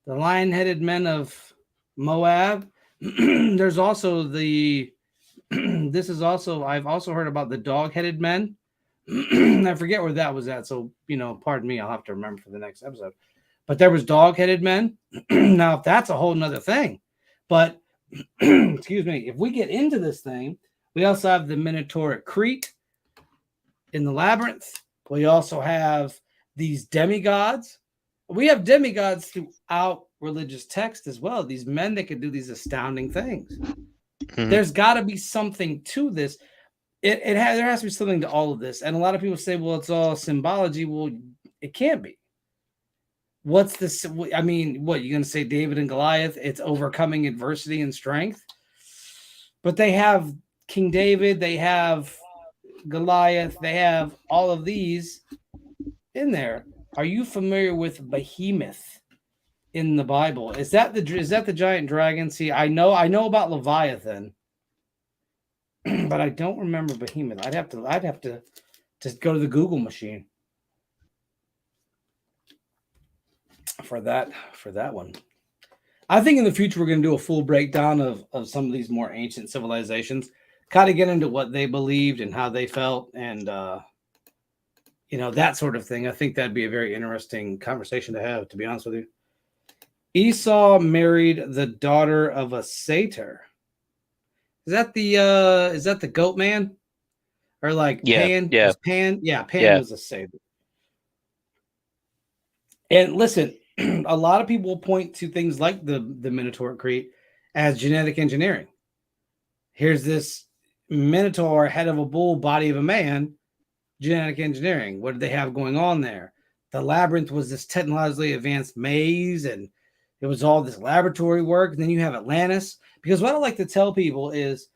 The lion-headed men of Moab. There's also I've also heard about the dog-headed men. I forget where that was at. So, pardon me. I'll have to remember for the next episode. But there was dog-headed men. Now, if that's a whole nother thing. But excuse me, if we get into this thing, we also have the Minotaur at Crete in the labyrinth. We also have these demigods. We have demigods throughout religious text as well. These men that could do these astounding things. Mhm. There's got to be something to this. There has to be something to all of this. And a lot of people say, well, it's all symbology. Well, it can't be. What's this? I mean, what you're going to say, David and Goliath? It's overcoming adversity and strength. But they have King David, they have Goliath, they have all of these in there. Are you familiar with Behemoth in the Bible? Is that the giant dragon? See, I know about Leviathan, but I don't remember Behemoth. I'd have to just go to the Google machine for that one. I think in the future we're going to do a full breakdown of some of these more ancient civilizations, kind of get into what they believed and how they felt, and that sort of thing. I think that'd be a very interesting conversation to have, to be honest with you. Esau married the daughter of a satyr. Is that the goat man? Or like Pan? Yeah. Pan? Yeah, Pan Yeah. was a satyr. And listen, a lot of people point to things like the Minotaur at Crete as genetic engineering. Here's this Minotaur, head of a bull, body of a man, genetic engineering. What did they have going on there? The labyrinth was this technologically advanced maze, and it was all this laboratory work. And then you have Atlantis. Because what I like to tell people is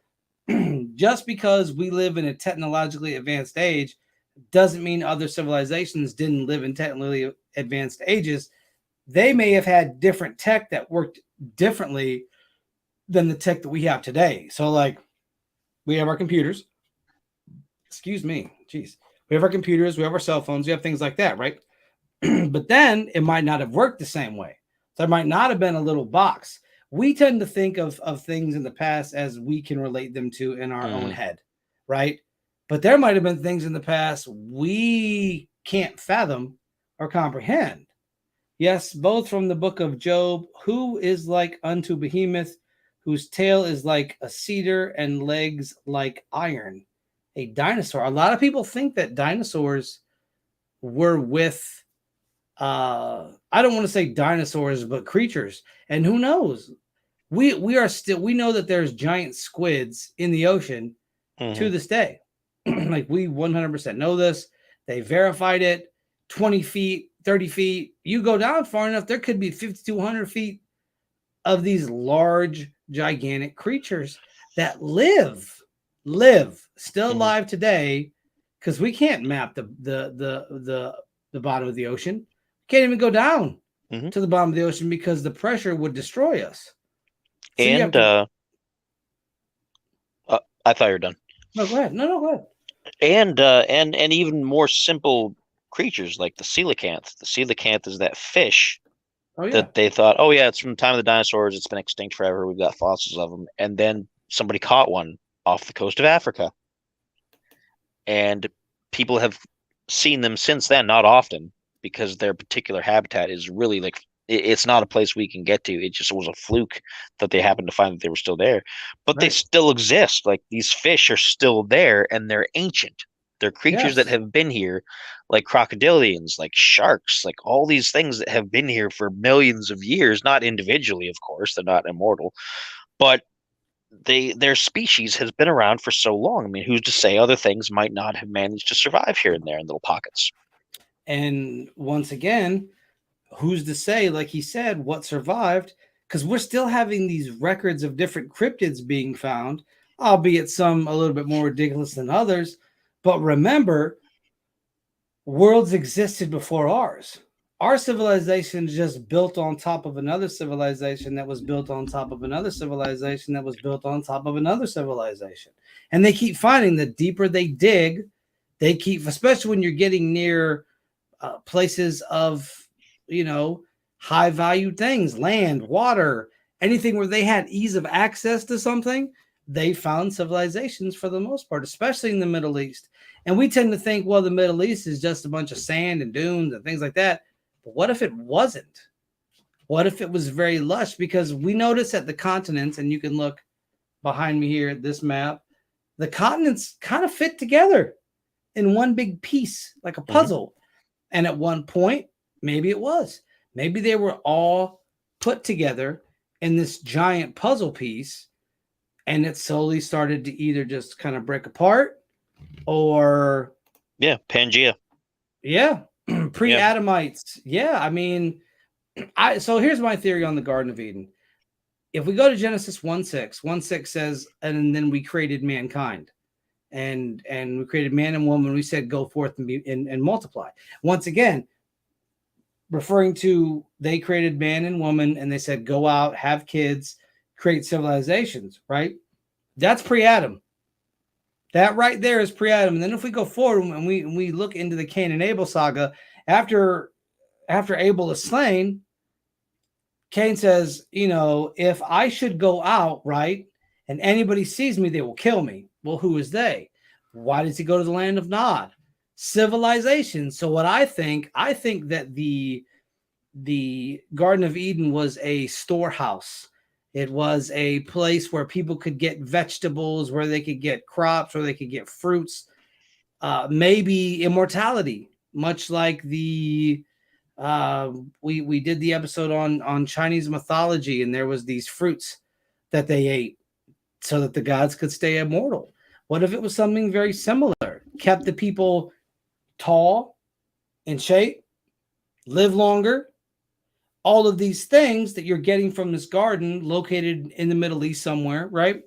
just because we live in a technologically advanced age doesn't mean other civilizations didn't live in technically advanced ages. They may have had different tech that worked differently than the tech that we have today. So, like, we have our computers. Excuse me. Jeez. We have our computers. We have our cell phones. We have things like that, right? But then it might not have worked the same way. There might not have been a little box. We tend to think of things in the past as we can relate them to in our own head, right? But there might have been things in the past we can't fathom or comprehend. Yes, both from the book of Job, who is like unto Behemoth, whose tail is like a cedar and legs like iron. A dinosaur. A lot of people think that dinosaurs were with, I don't want to say dinosaurs, but creatures. And who knows? We know that there's giant squids in the ocean to this day. Like, we 100% know this. They verified it. 20 feet, 30 feet. You go down far enough, there could be 5,200 feet of these large, gigantic creatures that live still alive today, because we can't map the bottom of the ocean. Can't even go down to the bottom of the ocean because the pressure would destroy us. So and I thought you were done. No, go ahead. No, go ahead. And even more simple creatures like the coelacanth. The coelacanth is that fish that they thought, oh yeah, it's from the time of the dinosaurs. It's been extinct forever. We've got fossils of them. And then somebody caught one off the coast of Africa. And people have seen them since then, not often, because their particular habitat is really like, it's not a place we can get to. It just was a fluke that they happened to find that they were still there. But they still exist. Like, these fish are still there, and they're ancient. They're creatures that have been here, like crocodilians, like sharks, like all these things that have been here for millions of years, not individually, of course, they're not immortal, but their species has been around for so long. I mean, who's to say other things might not have managed to survive here and there in little pockets? And once again, who's to say, like he said, what survived? Because we're still having these records of different cryptids being found, albeit some a little bit more ridiculous than others. But remember, worlds existed before ours. Our civilization is just built on top of another civilization that was built on top of another civilization that was built on top of another civilization. And they keep finding the deeper they dig, they keep, especially when you're getting near places of, high valued things, land, water, anything where they had ease of access to something, they found civilizations for the most part, especially in the Middle East. And we tend to think, well, the Middle East is just a bunch of sand and dunes and things like that. But what if it wasn't? What if it was very lush? Because we notice that the continents, and you can look behind me here at this map, the continents kind of fit together in one big piece, like a puzzle. And at one point, maybe it was. Maybe they were all put together in this giant puzzle piece, and it slowly started to either just kind of break apart or Pangea. Pre-Adamites. Yeah, I mean, so here's my theory on the Garden of Eden. If we go to Genesis 1:6, 1:6 says, and then we created mankind. And we created man and woman. We said, go forth and be and multiply. Once again, referring to they created man and woman, and they said, go out, have kids, create civilizations, right? That's pre-Adam. That right there is pre-Adam. And then if we go forward and we look into the Cain and Abel saga, after Abel is slain, Cain says, if I should go out, right, and anybody sees me, they will kill me. Well, who is they? Why does he go to the land of Nod? Civilization. So what I think that the Garden of Eden was a storehouse. It was a place where people could get vegetables, where they could get crops, where they could get fruits, maybe immortality, much like the we did the episode on Chinese mythology, and there was these fruits that they ate so that the gods could stay immortal. What if it was something very similar? Kept the people tall, in shape, live longer. All of these things that you're getting from this garden located in the Middle East somewhere, right?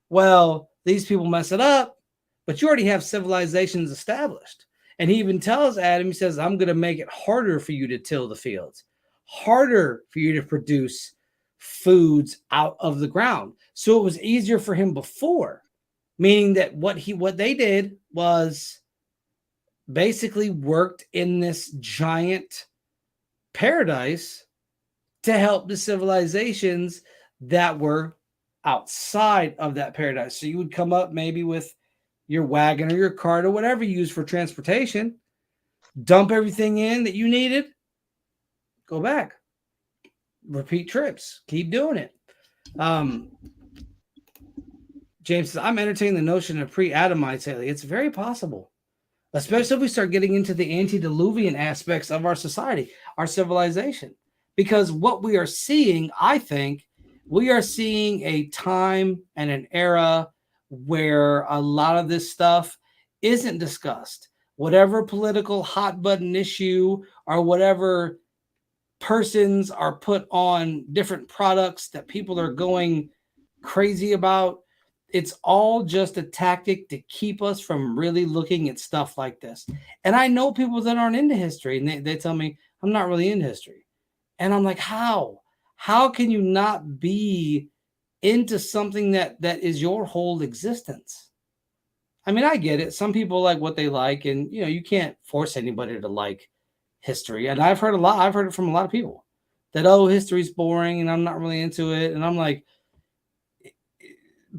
Well, these people mess it up, but you already have civilizations established. And he even tells Adam, he says, I'm going to make it harder for you to till the fields, harder for you to produce foods out of the ground. So it was easier for him before, meaning that what they did was basically worked in this giant paradise to help the civilizations that were outside of that paradise. So you would come up maybe with your wagon or your cart or whatever you use for transportation, dump everything in that you needed, go back, repeat trips, keep doing it. James says, I'm entertaining the notion of pre-Adamites lately. It's very possible, especially if we start getting into the antediluvian aspects of our society, our civilization. Because what we are seeing, I think, we are seeing a time and an era where a lot of this stuff isn't discussed. Whatever political hot button issue or whatever persons are put on different products that people are going crazy about, it's all just a tactic to keep us from really looking at stuff like this. And I know people that aren't into history, and they tell me, I'm not really into history. And I'm like, how? How can you not be into something that is your whole existence? I mean, I get it. Some people like what they like, and you can't force anybody to like history. And I've heard it from a lot of people that, history's boring and I'm not really into it. And I'm like,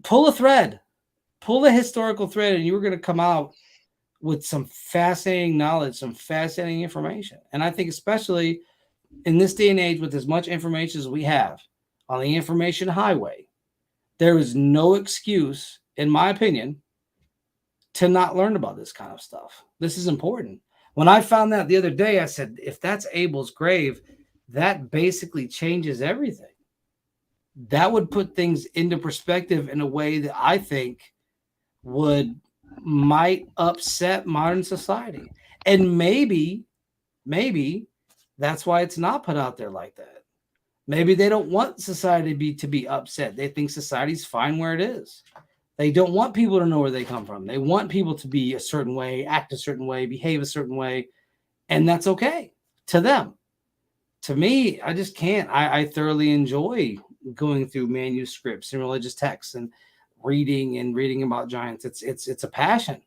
pull a historical thread, and you're going to come out with some fascinating knowledge, some fascinating information. And I think especially in this day and age, with as much information as we have on the information highway, there is no excuse, in my opinion, to not learn about this kind of stuff. This is important. When I found that the other day, I said, if that's Abel's grave, that basically changes everything. That would put things into perspective in a way that I think might upset modern society. And maybe that's why it's not put out there like that. Maybe they don't want society to be upset. They think society's fine where it is. They don't want people to know where they come from. They want people to be a certain way, act a certain way, behave a certain way. And that's okay to them. To me, I just can't. I thoroughly enjoy going through manuscripts and religious texts and reading about giants. It's a passion.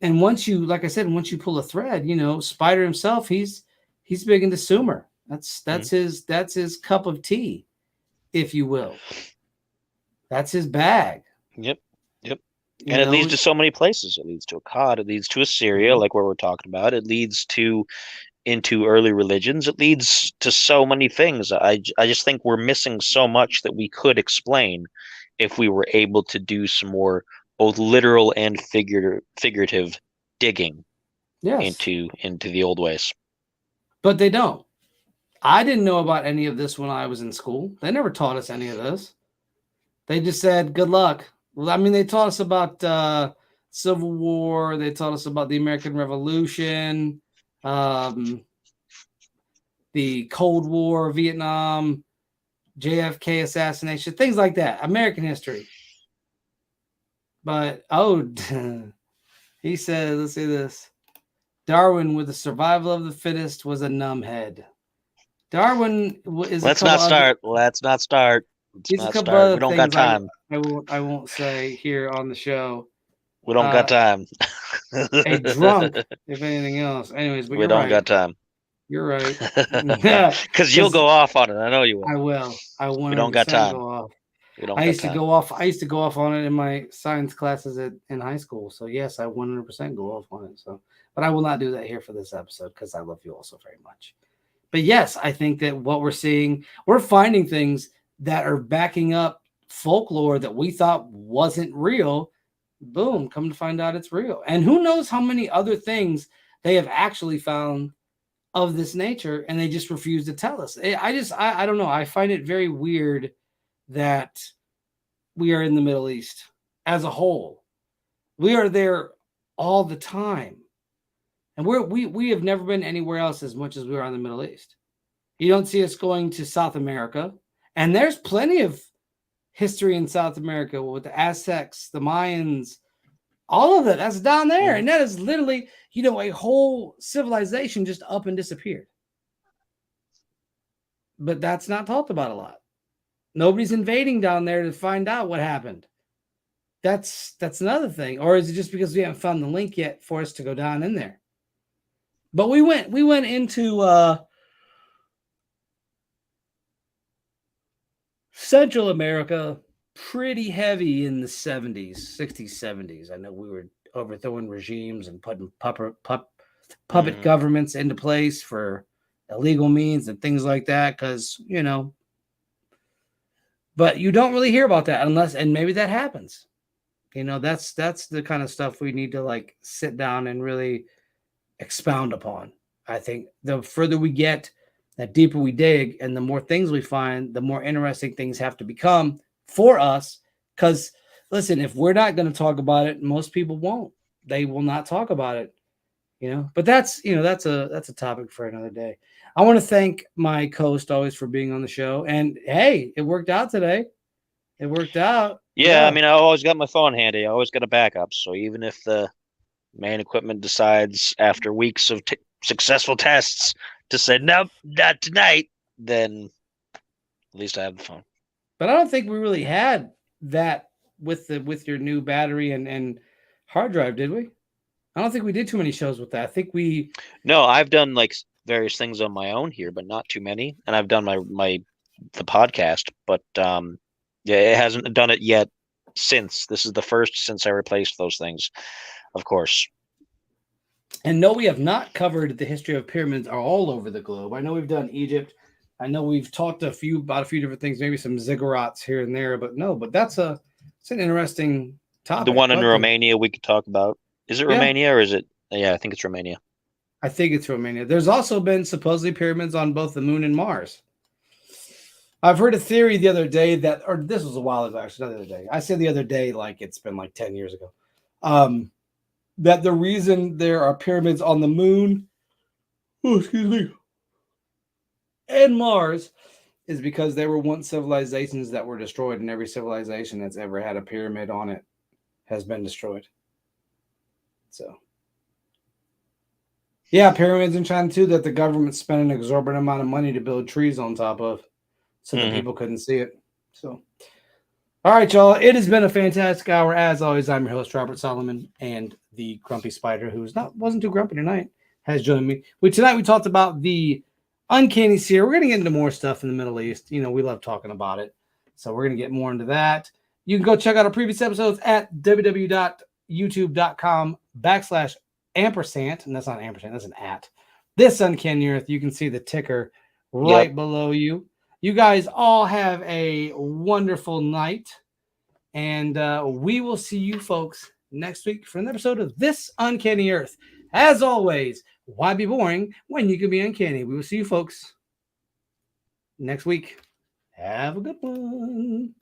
And once you, like I said, once you pull a thread, Spider himself, he's big into Sumer. That's his cup of tea, if you will. That's his bag. Yep. And it leads to so many places. It leads to Akkad. It leads to Assyria, like where we're talking about. It leads to into early religions, it leads to so many things. I just think we're missing so much that we could explain if we were able to do some more both literal and figurative digging Yes, into the old ways. but they don't. I didn't know about any of this when I was in school. They never taught us any of this. They just said, good luck. Well, I mean, they taught us about Civil War. They taught us about the American Revolution, um, the Cold War, Vietnam, JFK assassination, things like that. American history. But, he says, let's see this. Darwin, with the survival of the fittest, was a numbhead. Darwin is Let's not start. Let's not start. He's a Let's couple not start. other We don't got things time. I won't say here on the show. We don't got time. A drunk, if anything else. Anyways, but We you're don't right. got time. You're right. Because you'll go off on it. I know you will. I will. I 100% We don't got time. go off. We don't I got used to time. go off. I used to go off on it in my science classes in high school. So yes, I 100% go off on it. So, but I will not do that here for this episode because I love you all so very much. But yes, I think that what we're seeing, we're finding things that are backing up folklore that we thought wasn't real. Boom, come to find out it's real. And who knows how many other things they have actually found of this nature, and they just refuse to tell us. I don't know. I find it very weird that we are in the Middle East as a whole. We are there all the time. And we have never been anywhere else as much as we are in the Middle East. You don't see us going to South America. And there's plenty of history in South America with the Aztecs, the Mayans, all of that's down there. And that is literally, a whole civilization just up and disappeared. But that's not talked about a lot. Nobody's invading down there to find out what happened. That's another thing. Or is it just because we haven't found the link yet for us to go down in there? But we went into Central America pretty heavy in the 70s, 60s, 70s. I know we were overthrowing regimes and putting puppet governments into place for illegal means and things like that because, but you don't really hear about that and maybe that happens. That's the kind of stuff we need to sit down and really expound upon. I think the further we get, the deeper we dig, and the more things we find, the more interesting things have to become for us. Because listen, if we're not going to talk about it, most people won't. They will not talk about it. But that's a topic for another day. I want to thank my co-host always for being on the show. And hey, it worked out today. It worked out. Yeah, I mean, I always got my phone handy. I always got a backup. So even if the main equipment decides after weeks of successful tests to say, nope, not tonight, then at least I have the phone. But I don't think we really had that with your new battery and hard drive, did we? I don't think we did too many shows with that. I think we... No, I've done various things on my own here, but not too many. And I've done the podcast, but yeah, it hasn't done it yet since. This is the first since I replaced those things, of course. And no, we have not covered the history of pyramids all over the globe. I know we've done Egypt. I know we've talked about a few different things, maybe some ziggurats here and there, but it's an interesting topic. The one in Romania we could talk about. Is it Romania or is it? Yeah, I think it's Romania. I think it's Romania. There's also been supposedly pyramids on both the moon and Mars. I've heard a theory the other day or this was a while ago, actually, not the other day. I said the other day, like it's been 10 years ago. That the reason there are pyramids on the moon, and Mars is because there were once civilizations that were destroyed, and every civilization that's ever had a pyramid on it has been destroyed. So, yeah, pyramids in China too, that the government spent an exorbitant amount of money to build trees on top of so that people couldn't see it. So, all right, y'all. It has been a fantastic hour. As always, I'm your host, Robert Solomon, and the Grumpy Spider, who wasn't too grumpy tonight, has joined me. Tonight we talked about the Uncanny Syria. We're going to get into more stuff in the Middle East. We love talking about it. So we're going to get more into that. You can go check out our previous episodes at www.youtube.com/ampersand. And that's not ampersand, that's an at. This Uncanny Earth, you can see the ticker right below you. You guys all have a wonderful night. And we will see you folks next week for an episode of This Uncanny Earth. As always, why be boring when you can be uncanny? We will see you folks next week. Have a good one.